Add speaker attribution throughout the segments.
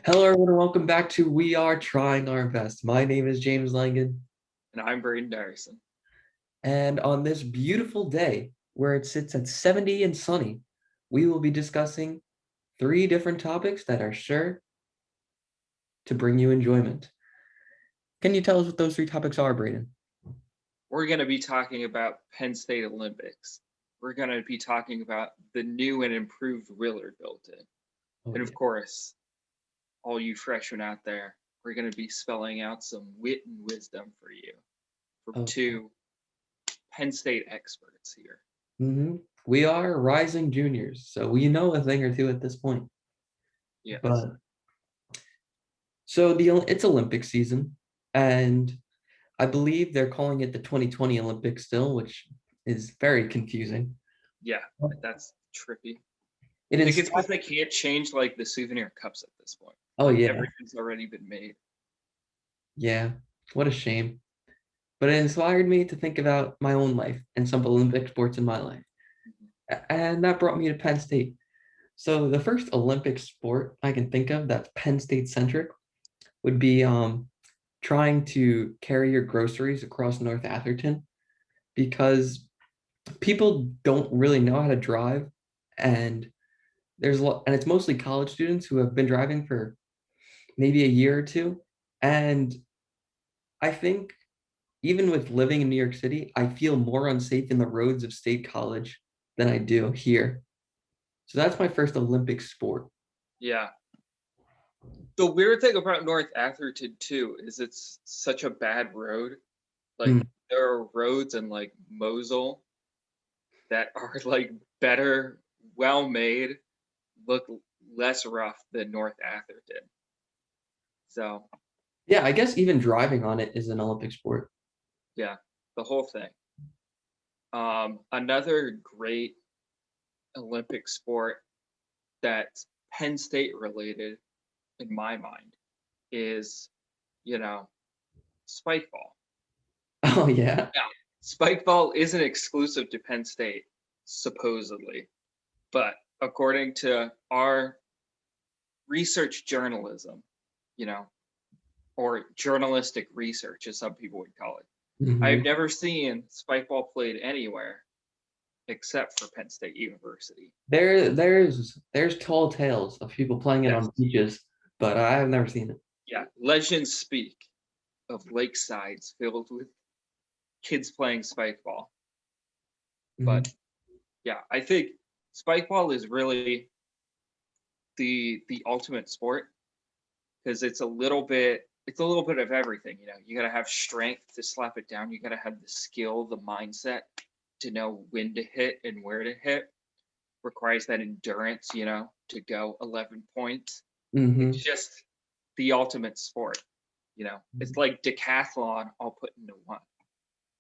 Speaker 1: Hello, everyone, and welcome back to We Are Trying Our Best. My name is James Langan,
Speaker 2: And I'm Braden Dyreson.
Speaker 1: and on this beautiful day where it sits at 70 and sunny, we will be discussing three different topics that are sure to bring you enjoyment. Can you tell us what those three topics are, Braden?
Speaker 2: We're going to be talking about Penn State Olympics. We're going to be talking about the new and improved Willard building.
Speaker 1: Oh,
Speaker 2: And
Speaker 1: yeah.
Speaker 2: of course, all you freshmen out there, we're going to be spelling out some wit and wisdom for you from
Speaker 1: Oh,
Speaker 2: two Penn State experts here.
Speaker 1: We are rising juniors, so we know a thing or two at this point.
Speaker 2: Yes.
Speaker 1: But so it's Olympic season, and I believe they're calling it the 2020 Olympics still, which is very confusing.
Speaker 2: Yeah, that's trippy.
Speaker 1: It
Speaker 2: I think it's
Speaker 1: is.
Speaker 2: because they can't change like the souvenir cups at this point.
Speaker 1: Oh,
Speaker 2: Like
Speaker 1: yeah.
Speaker 2: everything's already been made.
Speaker 1: Yeah. What a shame. But it inspired me to think about my own life and some Olympic sports in my life. And that brought me to Penn State. So the first Olympic sport I can think of that's Penn State centric would be trying to carry your groceries across North Atherton because people don't really know how to drive, and and it's mostly college students who have been driving for maybe a year or two. And I think even with living in New York City, I feel more unsafe in the roads of State College than I do here. So that's my first Olympic sport.
Speaker 2: Yeah. The weird thing about North Atherton too is it's such a bad road. Like there are roads in like Mosul that are like better, well made, look less rough than North Atherton. So
Speaker 1: Yeah, I guess even driving on it is an Olympic sport.
Speaker 2: yeah, the whole thing. Another great Olympic sport that's Penn State related in my mind is, you know, Spikeball.
Speaker 1: Oh, yeah.
Speaker 2: Now, Spikeball isn't exclusive to Penn State, supposedly, but according to our research journalism, you know, or journalistic research, as some people would call it, I've never seen Spikeball played anywhere except for Penn State University.
Speaker 1: There's tall tales of people playing it
Speaker 2: Yes.
Speaker 1: on beaches, but I have never seen it.
Speaker 2: Yeah, legends speak of lakesides filled with kids playing Spikeball. But yeah, I think Spikeball is really the ultimate sport because it's a little bit of everything. You know, you got to have strength to slap it down. You got to have the skill, the mindset to know when to hit and where to hit. Requires that endurance, you know, to go 11 points. It's just the ultimate sport. You know, it's like decathlon all put into one.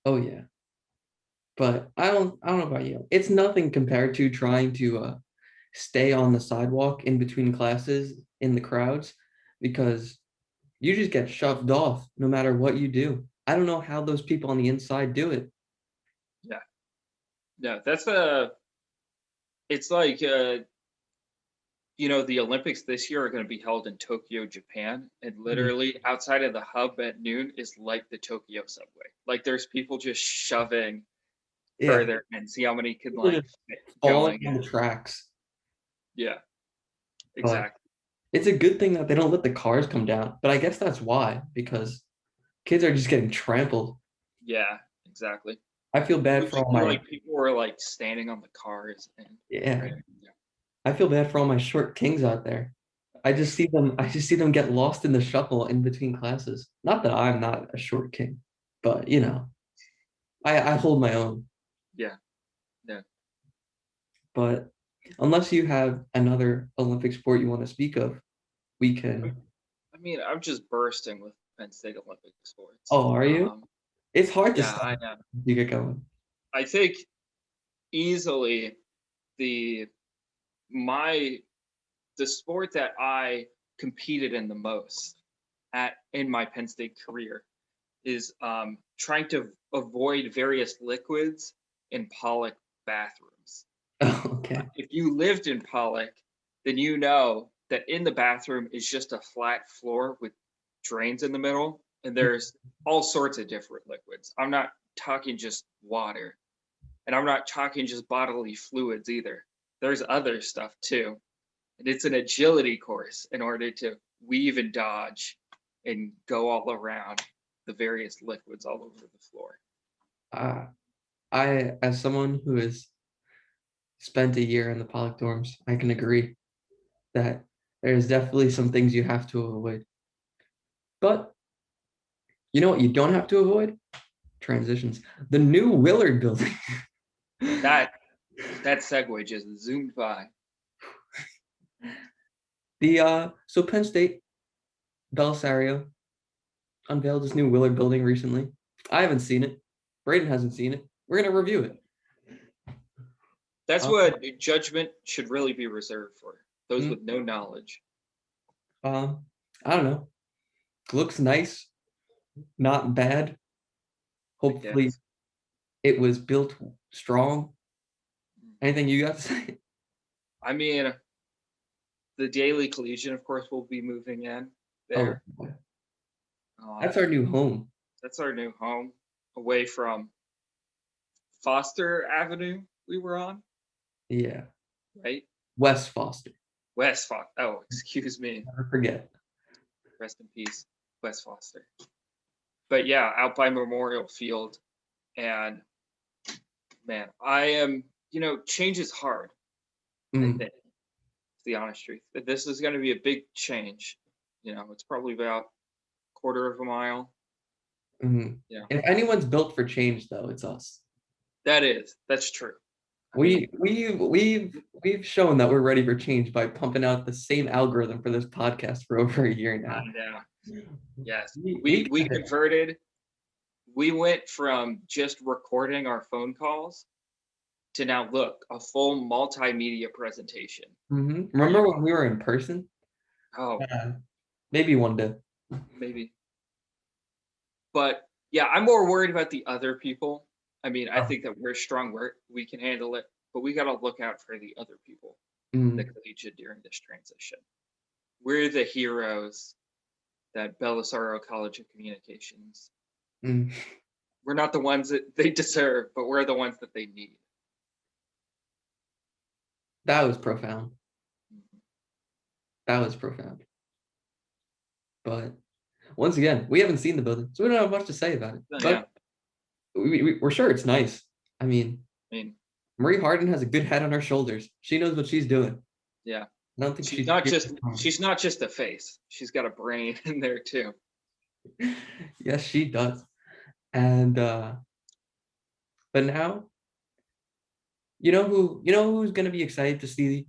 Speaker 1: Oh, yeah. But I don't know about you. It's nothing compared to trying to stay on the sidewalk in between classes in the crowds because you just get shoved off no matter what you do. I don't know how those people on the inside do it.
Speaker 2: Yeah. Yeah, that's a it's like you know, the Olympics this year are going to be held in Tokyo, Japan, and literally outside of the hub at noon is like the Tokyo subway. Like there's people just shoving
Speaker 1: Yeah,
Speaker 2: further and see how many can
Speaker 1: people
Speaker 2: like
Speaker 1: just
Speaker 2: fit
Speaker 1: falling
Speaker 2: going
Speaker 1: on
Speaker 2: in.
Speaker 1: the tracks.
Speaker 2: Yeah,
Speaker 1: But
Speaker 2: exactly.
Speaker 1: it's a good thing that they don't let the cars come down. But I guess that's why, because kids are just getting trampled.
Speaker 2: Yeah, exactly.
Speaker 1: I feel bad for all my
Speaker 2: Like people were like standing on the cars and
Speaker 1: yeah.
Speaker 2: right. Yeah.
Speaker 1: I feel bad for all my short kings out there. I just see them get lost in the shuffle in between classes. Not that I'm not a short king, but I hold my own.
Speaker 2: Yeah. Yeah.
Speaker 1: But unless you have another Olympic sport you want to speak of, we can.
Speaker 2: I mean, I'm just bursting with Penn State Olympic sports.
Speaker 1: Oh, are you? It's hard to
Speaker 2: Yeah,
Speaker 1: stop
Speaker 2: I am.
Speaker 1: if you get going.
Speaker 2: I think easily the my the sport that I competed in the most at in my Penn State career is trying to avoid various liquids in Pollock bathrooms.
Speaker 1: Oh, okay.
Speaker 2: If you lived in Pollock, then you know that in the bathroom is just a flat floor with drains in the middle, and there's all sorts of different liquids. I'm not talking just water, and I'm not talking just bodily fluids either. There's other stuff too. And it's an agility course in order to weave and dodge and go all around the various liquids all over the floor.
Speaker 1: I, as someone who has spent a year in the Pollock dorms, I can agree that there's definitely some things you have to avoid. But you know what you don't have to avoid? Transitions. The new Willard building.
Speaker 2: That segue just zoomed by.
Speaker 1: So Penn State, Belisario unveiled this new Willard building recently. I haven't seen it. Braden hasn't seen it. We're gonna review it.
Speaker 2: That's what judgment should really be reserved for. Those with no knowledge.
Speaker 1: I don't know. Looks nice, not bad. Hopefully, it was built strong. Anything you got to say?
Speaker 2: I mean, the Daily Collegian, of course, will be moving in there.
Speaker 1: That's our new home.
Speaker 2: That's our new home, away from Foster Avenue we were on.
Speaker 1: Yeah.
Speaker 2: Right?
Speaker 1: West Foster.
Speaker 2: West Foster. Oh, excuse me.
Speaker 1: Never forget.
Speaker 2: Rest in peace, West Foster. But yeah, out by Memorial Field. And man, I am, change is hard. I think, it's the honest truth. This is going to be a big change. It's probably about a quarter of a mile.
Speaker 1: Yeah. If anyone's built for change, though, it's us.
Speaker 2: That's true.
Speaker 1: We've shown that we're ready for change by pumping out the same algorithm for this podcast for over a year now.
Speaker 2: Yes. We converted. We went from just recording our phone calls to now look, a full multimedia presentation.
Speaker 1: Remember when we were in person?
Speaker 2: Oh,
Speaker 1: maybe one day.
Speaker 2: Maybe. But yeah, I'm more worried about the other people. I mean, I think that we're strong, we can handle it, but we got to look out for the other people, the Collegian, during this transition. We're the heroes that Belisario College of Communications. We're not the ones that they deserve, but we're the ones that they need.
Speaker 1: That was profound. That was profound. But once again, we haven't seen the building, so we don't have much to say about it. But we're sure it's nice. I mean, Marie Harden has a good head on her shoulders. She knows what she's doing.
Speaker 2: Yeah.
Speaker 1: I don't think
Speaker 2: she's not just a face. She's got a brain in there too.
Speaker 1: Yes, she does. And but now, who's gonna be excited to see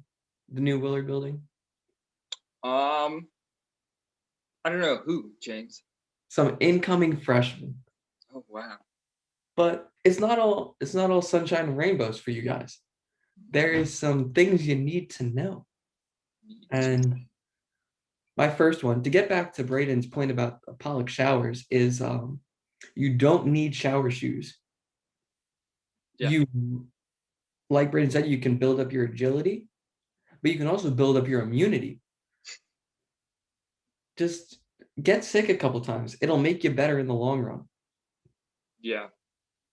Speaker 1: the new Willard building?
Speaker 2: I don't know who, James.
Speaker 1: Some incoming freshmen.
Speaker 2: Oh wow.
Speaker 1: But it's not all sunshine and rainbows for you guys. There is some things you need to know. And my first one, to get back to Braden's point about Pollock showers, is you don't need shower shoes. Yeah. Like Braden said, you can build up your agility, but you can also build up your immunity. Just get sick a couple times. It'll make you better in the long run. Yeah.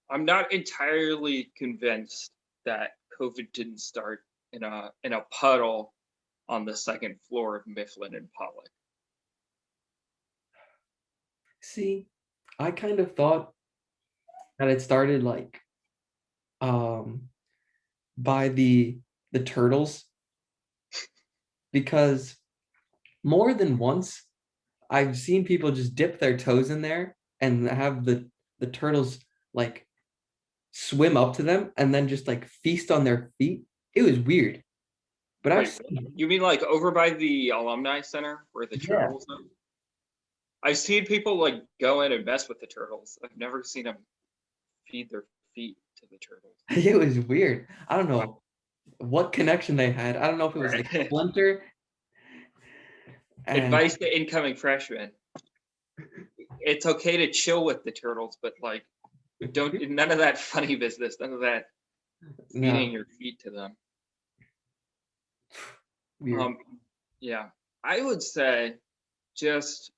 Speaker 2: I'm not entirely convinced that COVID didn't start in a puddle on the second floor of Mifflin and Pollock.
Speaker 1: See, I kind of thought that it started by the turtles, because more than once I've seen people just dip their toes in there and have the turtles swim up to them and then just feast on their feet. It was weird. But
Speaker 2: wait, you mean over by the Alumni Center where the turtles are? I've seen people go in and mess with the turtles. I've never seen them feed their feet to the turtles.
Speaker 1: It was weird. I don't know what connection they had. I don't know if it was a splinter.
Speaker 2: Advice to incoming freshmen: it's okay to chill with the turtles, but don't, none of that funny business, none of that feeding your feet to them.
Speaker 1: Weird.
Speaker 2: Yeah. I would say just,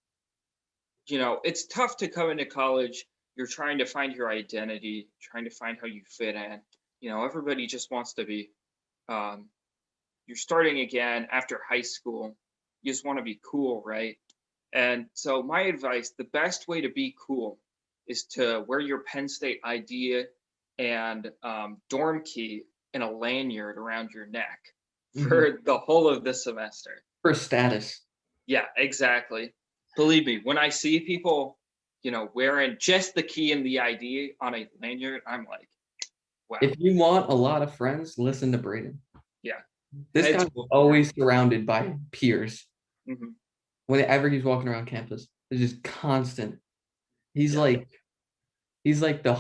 Speaker 2: it's tough to come into college. You're trying to find your identity, trying to find how you fit in. Everybody just wants to be, um, you're starting again after high school. You just want to be cool, right? And so, my advice, the best way to be cool is to wear your Penn State ID and dorm key in a lanyard around your neck
Speaker 1: Mhm.
Speaker 2: for the whole of the semester.
Speaker 1: For status.
Speaker 2: Yeah, exactly. Believe me, when I see people, wearing just the key and the ID on a lanyard, I'm like,
Speaker 1: If
Speaker 2: wow,
Speaker 1: you want a lot of friends, listen to Braden.
Speaker 2: yeah,
Speaker 1: This
Speaker 2: it's
Speaker 1: guy's
Speaker 2: cool.
Speaker 1: always surrounded by peers.
Speaker 2: Hmm.
Speaker 1: Whenever he's walking around campus, it's just constant. He's
Speaker 2: Yeah.
Speaker 1: like he's like the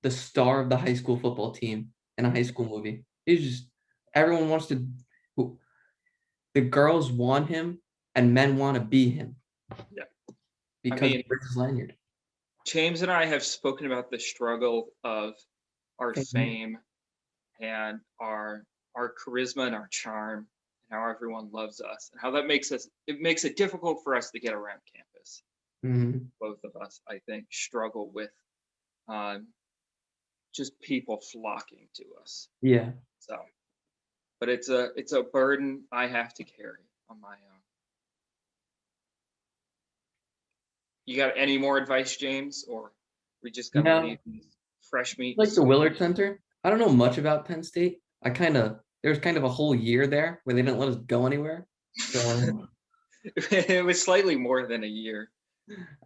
Speaker 1: star of the high school football team in a high school movie. He's just everyone wants to. The girls want him, and men want to be him
Speaker 2: Yeah. I
Speaker 1: because he
Speaker 2: mean,
Speaker 1: wears his lanyard.
Speaker 2: James and I have spoken about the struggle of our
Speaker 1: Fame.
Speaker 2: fame and our charisma and our charm and how everyone loves us and how that makes it difficult for us to get around campus.
Speaker 1: Mhm.
Speaker 2: Both of us, I think, struggle with um, just people flocking to us.
Speaker 1: Yeah.
Speaker 2: So, but it's a burden I have to carry on my own. You got any more advice, James, or we just gonna
Speaker 1: No,
Speaker 2: leave these fresh meat and
Speaker 1: like the
Speaker 2: sweet?
Speaker 1: Willard Center. I don't know much about Penn State. There's kind of a whole year there where they didn't let us go anywhere. So
Speaker 2: It was slightly more than a year.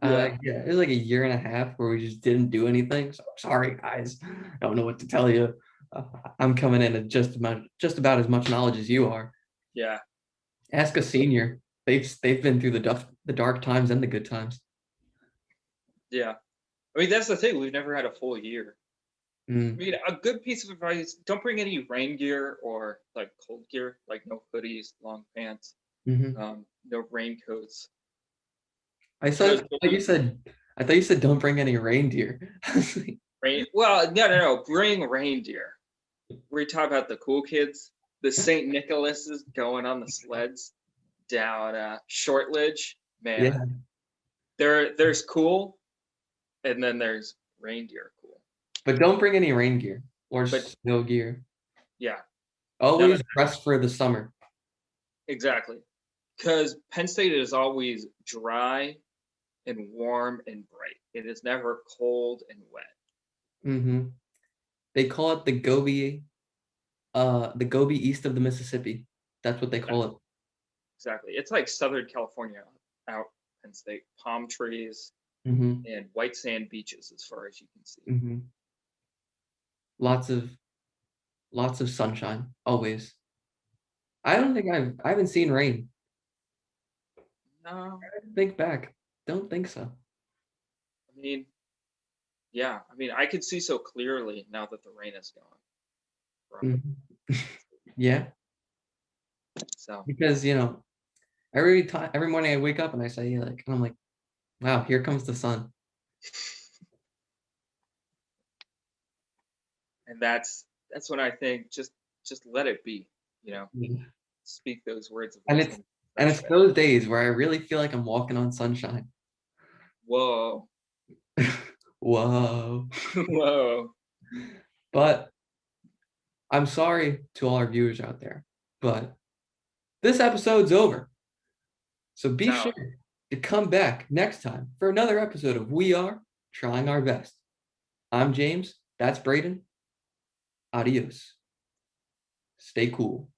Speaker 2: Yeah.
Speaker 1: yeah, it was like a year and a half where we just didn't do anything. So sorry guys. I don't know what to tell you. Uh, I'm coming in at just about as much knowledge as you are.
Speaker 2: Yeah.
Speaker 1: Ask a senior. They've been through the dark times and the good times.
Speaker 2: Yeah. I mean, that's the thing. We've never had a full year. I
Speaker 1: Mm,
Speaker 2: mean, a good piece of advice: don't bring any rain gear or like cold gear, like no hoodies, long pants,
Speaker 1: hmm
Speaker 2: no raincoats.
Speaker 1: I
Speaker 2: Because
Speaker 1: said I thought you said don't bring any reindeer. I was like,
Speaker 2: rain. Well, no, no, no. Bring reindeer. We talk about the cool kids, the St. Nicholases going on the sleds down Shortledge. Man,
Speaker 1: yeah,
Speaker 2: there's cool, and then there's reindeer cool.
Speaker 1: but don't bring any rain gear or
Speaker 2: But
Speaker 1: snow gear.
Speaker 2: yeah, no, no,
Speaker 1: Always dress for the summer.
Speaker 2: exactly. Because Penn State is always dry and warm and bright. It is never cold and wet.
Speaker 1: hmm They call it the Gobi east of the Mississippi. That's what they call it.
Speaker 2: Exactly. It's like Southern California out Penn State. Palm trees
Speaker 1: hmm
Speaker 2: and white sand beaches as far as you can see.
Speaker 1: hmm Lots of sunshine. Always. I haven't seen rain.
Speaker 2: No,
Speaker 1: Think back. Don't think so.
Speaker 2: I mean, yeah. I mean, I could see so clearly now that the rain is gone from
Speaker 1: Mhm. Yeah,
Speaker 2: so
Speaker 1: because every morning I wake up and I say like, and I'm like, wow, here comes the sun.
Speaker 2: and that's when I think just let it be, you know.
Speaker 1: Yeah.
Speaker 2: Speak those words of
Speaker 1: And it's
Speaker 2: wisdom.
Speaker 1: and
Speaker 2: Fresh
Speaker 1: it's
Speaker 2: air.
Speaker 1: those days where I really feel like I'm walking on sunshine.
Speaker 2: Whoa.
Speaker 1: Whoa.
Speaker 2: Whoa.
Speaker 1: But I'm sorry to all our viewers out there, but this episode's over. So be
Speaker 2: No.
Speaker 1: sure to come back next time for another episode of We Are Trying Our Best. I'm James. That's Braden. Adios. Stay cool.